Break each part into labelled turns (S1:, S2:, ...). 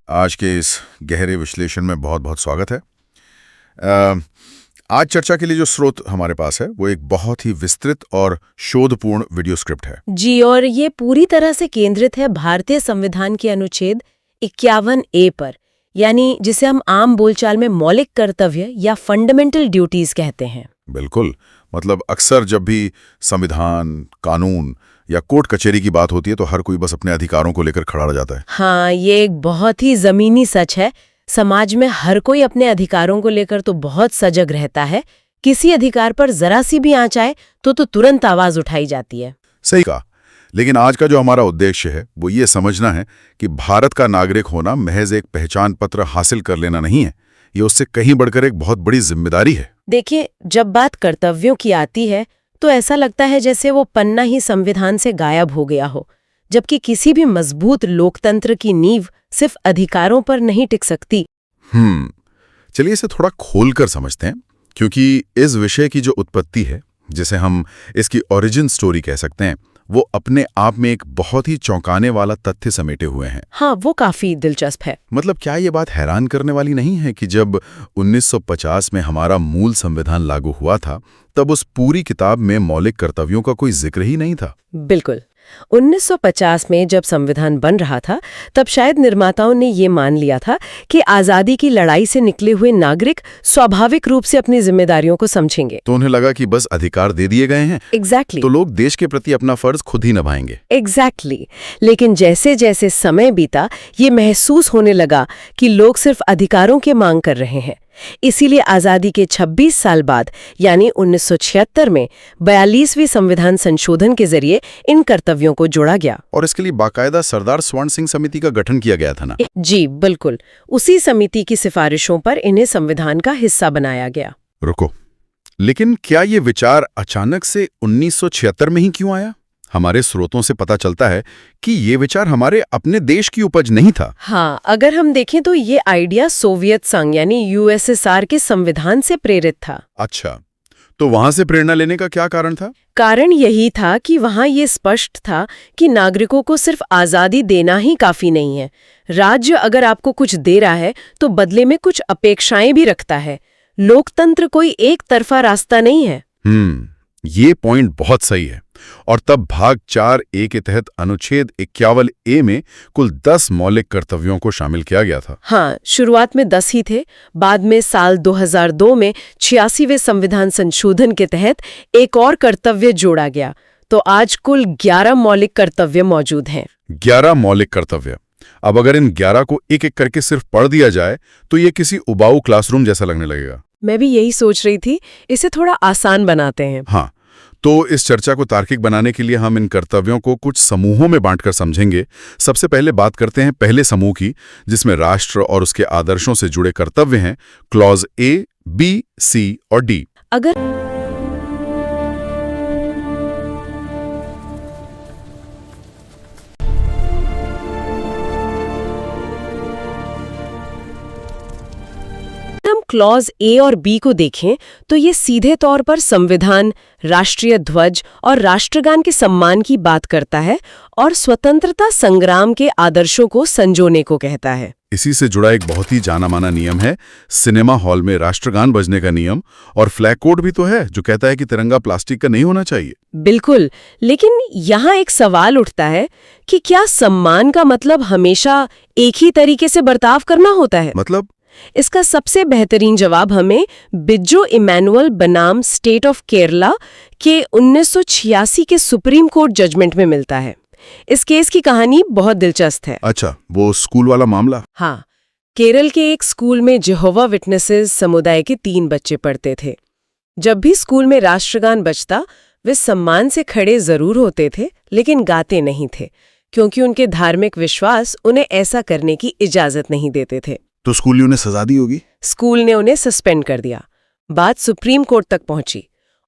S1: आज के इस गहरे विश्लेषण में बहुत बहुत स्वागत है। आज चर्चा के लिए जो स्रोत हमारे पास है वो एक बहुत ही विस्तृत और शोधपूर्ण वीडियो स्क्रिप्ट है
S2: जी, और ये पूरी तरह से केंद्रित है भारतीय संविधान के अनुच्छेद 51A पर, यानी जिसे हम आम बोलचाल में मौलिक कर्तव्य या फंडामेंटल ड्यूटीज कहते हैं।
S1: बिल्कुल, मतलब अक्सर जब भी संविधान, कानून या कोर्ट कचहरी की बात होती है तो हर कोई बस अपने अधिकारों को लेकर खड़ा रह जाता है।
S2: हाँ, ये एक बहुत ही जमीनी सच है। समाज में हर कोई अपने अधिकारों को लेकर तो बहुत सजग रहता है, किसी अधिकार पर जरा सी भी आंच आए तो तुरंत आवाज उठाई जाती है।
S1: सही कहा, लेकिन आज का जो हमारा उद्देश्य है वो ये समझना है कि भारत का नागरिक होना महज एक पहचान पत्र हासिल कर लेना नहीं है, ये उससे कहीं बढ़कर एक बहुत बड़ी जिम्मेदारी है।
S2: देखिए, जब बात कर्तव्यों की आती है तो ऐसा लगता है जैसे वो पन्ना ही संविधान से गायब हो गया हो, जबकि किसी भी मजबूत लोकतंत्र की नींव सिर्फ अधिकारों पर नहीं टिक सकती।
S1: चलिए इसे थोड़ा खोलकर समझते हैं, क्योंकि इस विषय की जो उत्पत्ति है, जिसे हम इसकी ओरिजिन स्टोरी कह सकते हैं, वो अपने आप में एक बहुत ही चौंकाने वाला तथ्य समेटे हुए हैं।
S2: हाँ, वो काफी दिलचस्प है।
S1: मतलब क्या ये बात हैरान करने वाली नहीं है कि जब 1950 में हमारा मूल संविधान लागू हुआ था, तब उस पूरी किताब में मौलिक कर्तव्यों का कोई जिक्र ही नहीं था।
S2: बिल्कुल, 1950 में जब संविधान बन रहा था, तब शायद निर्माताओं ने ये मान लिया था कि आजादी की लड़ाई से निकले हुए नागरिक स्वाभाविक रूप से अपनी जिम्मेदारियों को समझेंगे।
S1: तो उन्हें लगा कि बस अधिकार दे दिए गए हैं,
S2: एग्जैक्टली,
S1: तो लोग देश के प्रति अपना फर्ज खुद ही निभाएंगे।
S2: एग्जैक्टली। लेकिन जैसे जैसे समय बीता, ये महसूस होने लगा कि लोग सिर्फ अधिकारों की मांग कर रहे हैं। इसीलिए आजादी के 26 साल बाद, यानी 1976 में 42वें संविधान संशोधन के जरिए इन कर्तव्यों को जोड़ा गया।
S1: और इसके लिए बाकायदा सरदार स्वर्ण सिंह समिति का गठन किया गया था ना?
S2: जी बिल्कुल, उसी समिति की सिफारिशों पर इन्हें संविधान का हिस्सा बनाया गया।
S1: रुको, लेकिन क्या ये विचार अचानक से 1976 में ही क्यों आया? हमारे स्रोतों से पता चलता है कि ये विचार हमारे अपने देश की उपज नहीं था।
S2: हाँ, अगर हम देखें तो ये आइडिया सोवियत संघ यानी यूएसएसआर के संविधान से प्रेरित था।
S1: अच्छा, तो वहां से प्रेरणा लेने का क्या कारण था?
S2: कारण यही था कि वहां ये स्पष्ट था कि नागरिकों को सिर्फ आजादी देना ही काफी नहीं है। राज्य अगर आपको कुछ दे रहा है तो बदले में कुछ अपेक्षाएं भी रखता है। लोकतंत्र कोई एक तरफा रास्ता नहीं है।
S1: ये पॉइंट बहुत सही है। और तब भाग 4A के तहत अनुच्छेद 51A में कुल 10 मौलिक कर्तव्यों को शामिल किया गया था।
S2: हाँ, शुरुआत में 10 ही थे। बाद में साल 2002 में 86वें संविधान संशोधन के तहत एक और कर्तव्य जोड़ा गया, तो आज कुल 11 मौलिक कर्तव्य मौजूद हैं।
S1: 11 मौलिक कर्तव्य। अब अगर इन 11 को एक एक करके सिर्फ पढ़ दिया जाए तो ये किसी उबाऊ क्लासरूम जैसा लगने लगेगा।
S2: मैं भी यही सोच रही थी, इसे थोड़ा आसान बनाते हैं।
S1: हाँ, तो इस चर्चा को तार्किक बनाने के लिए हम इन कर्तव्यों को कुछ समूहों में बांटकर समझेंगे। सबसे पहले बात करते हैं पहले समूह की, जिसमें राष्ट्र और उसके आदर्शों से जुड़े कर्तव्य हैं, क्लॉज A, B, C और D।
S2: अगर हम क्लॉज A और B को देखें तो ये सीधे तौर पर संविधान, राष्ट्रीय ध्वज और राष्ट्रगान के सम्मान की बात करता है और स्वतंत्रता संग्राम के आदर्शों को संजोने को कहता है।
S1: इसी से जुड़ा एक बहुत ही जाना माना नियम है सिनेमा हॉल में राष्ट्रगान बजने का नियम, और फ्लैग कोड भी तो है जो कहता है कि तिरंगा प्लास्टिक का नहीं होना चाहिए।
S2: बिल्कुल, लेकिन यहाँ एक सवाल उठता है कि क्या सम्मान का मतलब हमेशा एक ही तरीके से बर्ताव करना होता है?
S1: मतलब
S2: इसका सबसे बेहतरीन जवाब हमें बिज्जो इमैनुअल बनाम स्टेट ऑफ केरला के 1986 के सुप्रीम कोर्ट जजमेंट में मिलता है। इस केस की कहानी बहुत दिलचस्प है।
S1: अच्छा, वो स्कूल वाला मामला?
S2: हाँ, केरल के एक स्कूल में जेहोवा विटनेसेस समुदाय के 3 बच्चे पढ़ते थे। जब भी स्कूल में राष्ट्रगान बजता, वे सम्मान से खड़े जरूर होते थे, लेकिन गाते नहीं थे, क्योंकि उनके धार्मिक विश्वास उन्हें ऐसा करने की इजाजत नहीं देते थे।
S1: तो स्कूल ने उन्हें सजा दी होगी?
S2: स्कूल ने उन्हें सस्पेंड कर दिया। बात सुप्रीम कोर्ट तक पहुंची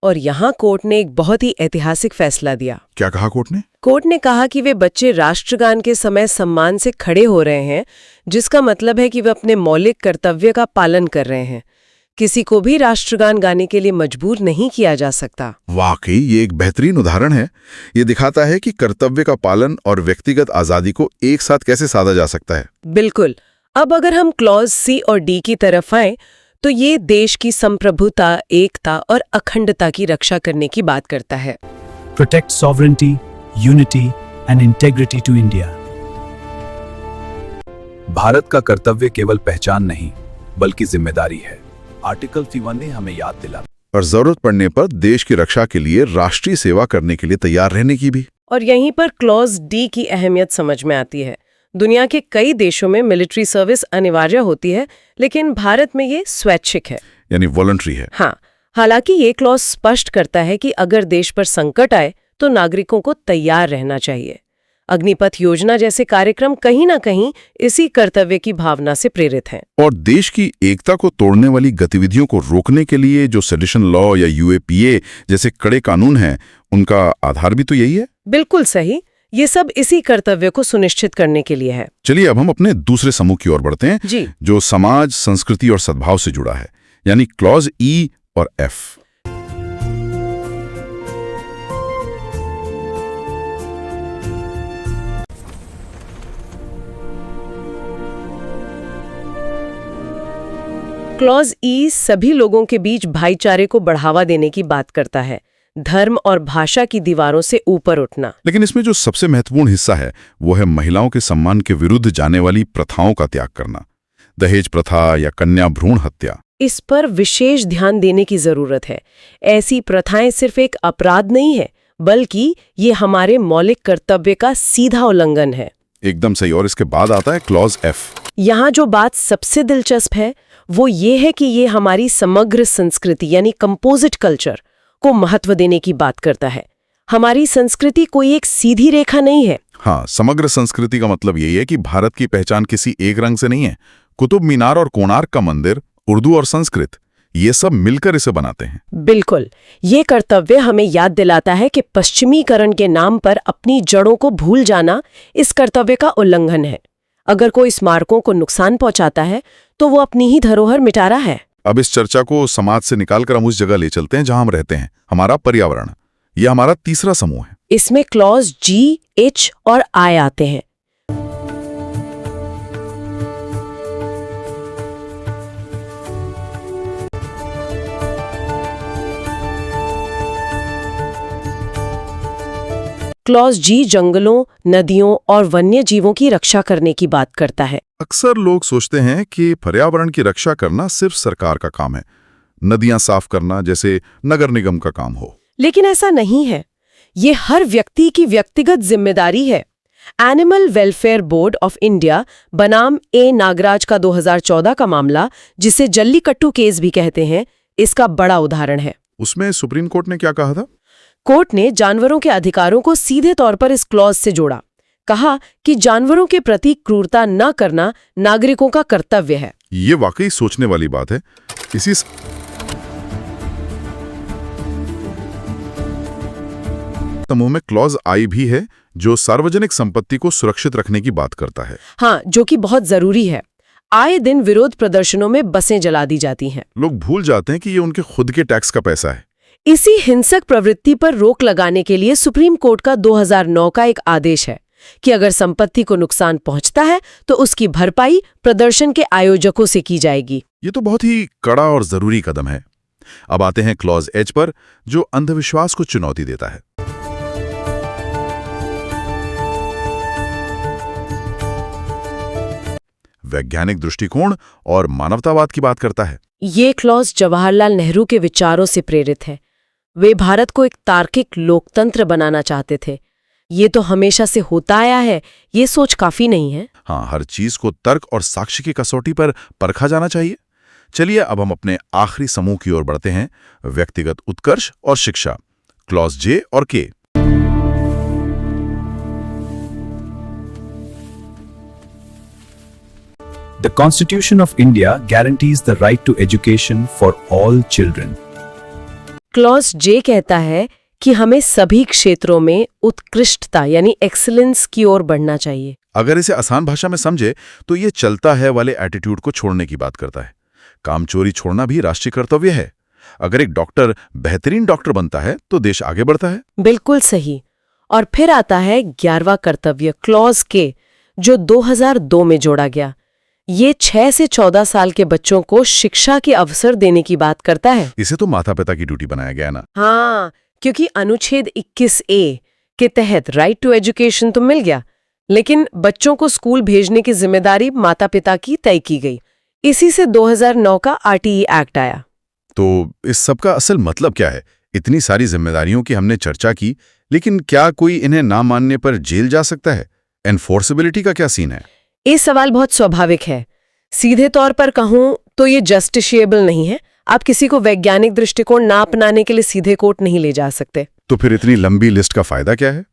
S2: और यहाँ कोर्ट ने एक बहुत ही ऐतिहासिक फैसला दिया।
S1: क्या कहा कोर्ट ने?
S2: कोर्ट ने कहा कि वे बच्चे राष्ट्रगान के समय सम्मान से खड़े हो रहे हैं, जिसका मतलब है कि वे अपने मौलिक कर्तव्य का पालन कर रहे हैं। किसी को भी राष्ट्रगान गाने के लिए मजबूर नहीं किया जा सकता।
S1: वाकई ये एक बेहतरीन उदाहरण है। ये दिखाता है कि कर्तव्य का पालन और व्यक्तिगत आजादी को एक साथ कैसे साधा जा सकता है।
S2: बिल्कुल। अब अगर हम क्लॉज सी और डी की तरफ आएं, तो ये देश की संप्रभुता, एकता और अखंडता की रक्षा करने की बात करता है।
S3: Protect sovereignty, unity and integrity to India. Bharat का कर्तव्य केवल पहचान नहीं, बल्कि जिम्मेदारी है। आर्टिकल 3 ने हमें याद दिला
S1: और जरूरत पड़ने पर देश की रक्षा के लिए राष्ट्रीय सेवा करने के लिए तैयार रहने की भी।
S2: और यहीं पर क्लॉज डी की अहमियत समझ में आती है। दुनिया के कई देशों में मिलिट्री सर्विस अनिवार्य होती है, लेकिन भारत में ये स्वैच्छिक है,
S1: यानी वॉलंटरी है।
S2: हाँ, हालांकि ये क्लॉज स्पष्ट करता है कि अगर देश पर संकट आए तो नागरिकों को तैयार रहना चाहिए। अग्निपथ योजना जैसे कार्यक्रम कहीं ना कहीं इसी कर्तव्य की भावना से प्रेरित हैं।
S1: और देश की एकता को तोड़ने वाली गतिविधियों को रोकने के लिए जो सेडिशन लॉ या यूएपीए जैसे कड़े कानून हैं, उनका आधार भी तो यही है।
S2: बिल्कुल सही, ये सब इसी कर्तव्य को सुनिश्चित करने के लिए है।
S1: चलिए अब हम अपने दूसरे समूह की ओर बढ़ते हैं
S2: जी।
S1: जो समाज, संस्कृति और सद्भाव से जुड़ा है, यानी क्लॉज ई और एफ।
S2: क्लॉज ई सभी लोगों के बीच भाईचारे को बढ़ावा देने की बात करता है, धर्म और भाषा की दीवारों से ऊपर उठना।
S1: लेकिन इसमें जो सबसे महत्वपूर्ण हिस्सा है वो है महिलाओं के सम्मान के विरुद्ध जाने वाली प्रथाओं का त्याग करना। दहेज प्रथा या कन्या भ्रूण हत्या,
S2: इस पर विशेष ध्यान देने की जरूरत है। ऐसी प्रथाएं सिर्फ एक अपराध नहीं है, बल्कि ये हमारे मौलिक कर्तव्य का सीधा उल्लंघन है।
S1: एकदम सही। और इसके बाद आता है क्लॉज एफ।
S2: यहाँ जो बात सबसे दिलचस्प है वो ये है कि ये हमारी समग्र संस्कृति यानी कंपोजिट कल्चर को महत्व देने की बात करता है। हमारी संस्कृति कोई एक सीधी रेखा नहीं है।
S1: हाँ, समग्र संस्कृति का मतलब यही है कि भारत की पहचान किसी एक रंग से नहीं है। कुतुब मीनार और कोणार्क का मंदिर, उर्दू और संस्कृत, ये सब मिलकर इसे बनाते हैं।
S2: बिल्कुल, ये कर्तव्य हमें याद दिलाता है कि पश्चिमीकरण के नाम पर अपनी जड़ों को भूल जाना इस कर्तव्य का उल्लंघन है। अगर कोई स्मारकों को नुकसान पहुंचाता है तो वो अपनी ही धरोहर मिटा रहा है।
S1: अब इस चर्चा को समाज से निकालकर हम उस जगह ले चलते हैं जहां हम रहते हैं, हमारा पर्यावरण। यह हमारा तीसरा समूह है।
S2: इसमें क्लॉज जी, एच और आई आते हैं। क्लॉज जी जंगलों, नदियों और वन्य जीवों की रक्षा करने की बात करता है।
S1: अक्सर लोग सोचते हैं कि पर्यावरण की रक्षा करना सिर्फ सरकार का काम है, नदियां साफ करना जैसे नगर निगम का काम हो।
S2: लेकिन ऐसा नहीं है, ये हर व्यक्ति की व्यक्तिगत जिम्मेदारी है। Animal welfare board of India बनाम ए नागराज का 2014 का मामला, जिसे जल्लीकट्टू केस भी कहते हैं, इसका बड़ा उदाहरण है।
S1: उसमें सुप्रीम कोर्ट ने क्या कहा था?
S2: कोर्ट ने जानवरों के अधिकारों को सीधे तौर पर इस क्लॉज से जोड़ा। कहा कि जानवरों के प्रति क्रूरता न करना नागरिकों का कर्तव्य है।
S1: ये वाकई सोचने वाली बात है। इसी समूह में क्लॉज आई भी है जो सार्वजनिक संपत्ति को सुरक्षित रखने की बात करता है।
S2: हाँ, जो कि बहुत जरूरी है। आए दिन विरोध प्रदर्शनों में बसें जला दी जाती हैं।
S1: लोग भूल जाते हैं कि ये उनके खुद के टैक्स का पैसा है।
S2: इसी हिंसक प्रवृत्ति पर रोक लगाने के लिए सुप्रीम कोर्ट का 2009 का एक आदेश है कि अगर संपत्ति को नुकसान पहुंचता है तो उसकी भरपाई प्रदर्शन के आयोजकों से की जाएगी।
S1: ये तो बहुत ही कड़ा और जरूरी कदम है। अब आते हैं क्लॉज एच पर, जो अंधविश्वास को चुनौती देता है। वैज्ञानिक दृष्टिकोण और मानवतावाद की बात करता है।
S2: ये क्लॉज जवाहरलाल नेहरू के विचारों से प्रेरित है। वे भारत को एक तार्किक लोकतंत्र बनाना चाहते थे। ये तो हमेशा से होता आया है, ये सोच काफी नहीं है।
S1: हाँ, हर चीज को तर्क और साक्ष्य की कसौटी पर परखा जाना चाहिए। चलिए अब हम अपने आखिरी समूह की ओर बढ़ते हैं, व्यक्तिगत उत्कर्ष और शिक्षा, क्लॉज जे और के।
S3: The Constitution of India guarantees the right to education for all children.
S2: Clause J कहता है कि हमें सभी क्षेत्रों में उत्कृष्टता यानी एक्सीलेंस की ओर बढ़ना चाहिए।
S1: अगर इसे आसान भाषा में समझे तो ये चलता है वाले एटीट्यूड को छोड़ने की बात करता है। काम चोरी छोड़ना भी राष्ट्रीय कर्तव्य है। अगर एक डॉक्टर बेहतरीन डॉक्टर बनता है तो देश आगे बढ़ता है।
S2: बिल्कुल सही। और फिर आता है 11वां कर्तव्य क्लॉज के, जो 2002 में जोड़ा गया। ये 6 से 14 साल के बच्चों को शिक्षा के अवसर देने की बात करता है।
S1: इसे तो माता पिता की ड्यूटी बनाया गया ना।
S2: हाँ, क्योंकि अनुच्छेद 21A के तहत राइट टू एजुकेशन तो मिल गया, लेकिन बच्चों को स्कूल भेजने की जिम्मेदारी माता पिता की तय की गई। इसी से 2009 का RTE एक्ट आया।
S1: तो इस सब का असल मतलब क्या है? इतनी सारी जिम्मेदारियों की हमने चर्चा की, लेकिन क्या कोई इन्हें ना मानने पर जेल जा सकता है? एनफोर्सेबिलिटी का क्या सीन है?
S2: ये सवाल बहुत स्वाभाविक है। सीधे तौर पर कहूं तो ये जस्टिशिएबल नहीं है। आप किसी को वैज्ञानिक दृष्टिकोण ना अपनाने के लिए सीधे कोर्ट नहीं ले जा सकते।
S1: तो फिर इतनी लंबी लिस्ट का फायदा क्या है?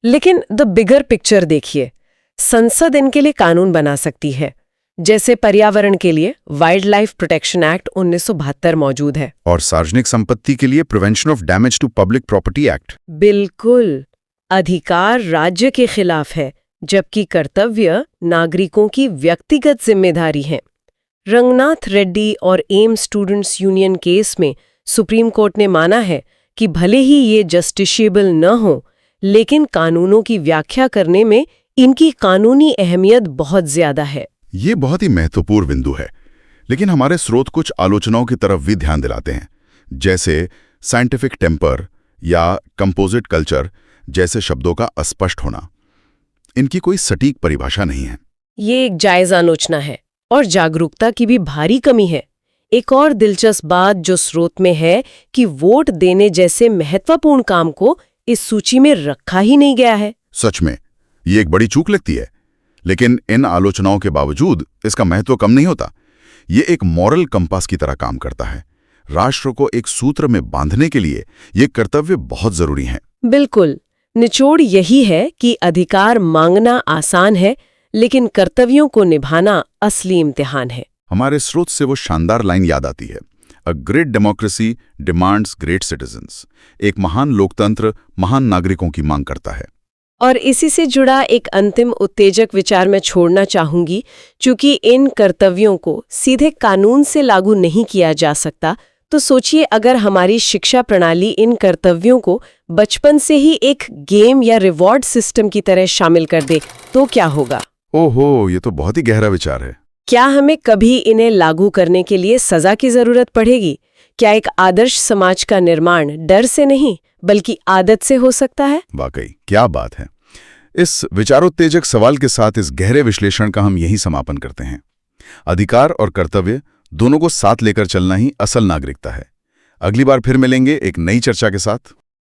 S2: लेकिन द बिगर पिक्चर देखिए। संसद इनके लिए कानून बना सकती है। जैसे पर्यावरण के लिए वाइल्ड लाइफ प्रोटेक्शन एक्ट 1972 मौजूद है।
S1: और सार्वजनिक संपत्ति के लिए prevention of damage to public property act.
S2: बिल्कुल। अधिकार राज्य के खिलाफ है, जबकि कर्तव्य नागरिकों की व्यक्तिगत जिम्मेदारी है। रंगनाथ रेड्डी और एम्स स्टूडेंट्स यूनियन केस में सुप्रीम कोर्ट ने माना है कि भले ही ये जस्टिशिएबल न हो, लेकिन कानूनों की व्याख्या करने में इनकी कानूनी अहमियत बहुत ज्यादा है।
S1: ये बहुत ही महत्वपूर्ण बिंदु है, लेकिन हमारे स्रोत कुछ आलोचनाओं की तरफ भी ध्यान दिलाते हैं, जैसे साइंटिफिक टेम्पर या कंपोजिट कल्चर जैसे शब्दों का अस्पष्ट होना। इनकी कोई सटीक परिभाषा नहीं है।
S2: ये एक जायज आलोचना है और जागरूकता की भी भारी कमी है। एक और दिलचस्प बात जो स्रोत में है कि वोट देने जैसे महत्वपूर्ण काम को इस सूची में रखा ही नहीं गया है।
S1: सच में ये एक बड़ी चूक लगती है, लेकिन इन आलोचनाओं के बावजूद इसका महत्व कम नहीं होता। ये एक मॉरल कंपास की तरह काम करता है। राष्ट्र को एक सूत्र में बांधने के लिए ये कर्तव्य बहुत जरूरी हैं।
S2: बिल्कुल। निचोड़ यही है कि अधिकार मांगना आसान है, लेकिन कर्तव्यों को निभाना असली इम्तिहान है।
S1: हमारे स्रोत से वो शानदार लाइन याद आती है, a great democracy demands great citizens. एक महान लोकतंत्र महान नागरिकों की मांग करता है।
S2: और इसी से जुड़ा एक अंतिम उत्तेजक विचार मैं छोड़ना चाहूंगी। चूंकि इन कर्तव्यों को सीधे कानून से लागू नहीं किया जा सकता, तो सोचिए अगर हमारी शिक्षा प्रणाली इन कर्तव्यों को बचपन से ही एक गेम या रिवॉर्ड सिस्टम की तरह शामिल कर दे, तो क्या होगा?
S1: ओहो, ये तो बहुत ही गहरा विचार है।
S2: क्या हमें कभी इन्हें लागू करने के लिए सजा की जरूरत पड़ेगी? क्या एक आदर्श समाज का निर्माण डर से नहीं बल्कि आदत से हो सकता है?
S1: वाकई क्या बात है। इस विचारोत्तेजक सवाल के साथ इस गहरे विश्लेषण का हम यही समापन करते हैं। अधिकार और कर्तव्य दोनों को साथ लेकर चलना ही असल नागरिकता है। अगली बार फिर मिलेंगे एक नई चर्चा के साथ।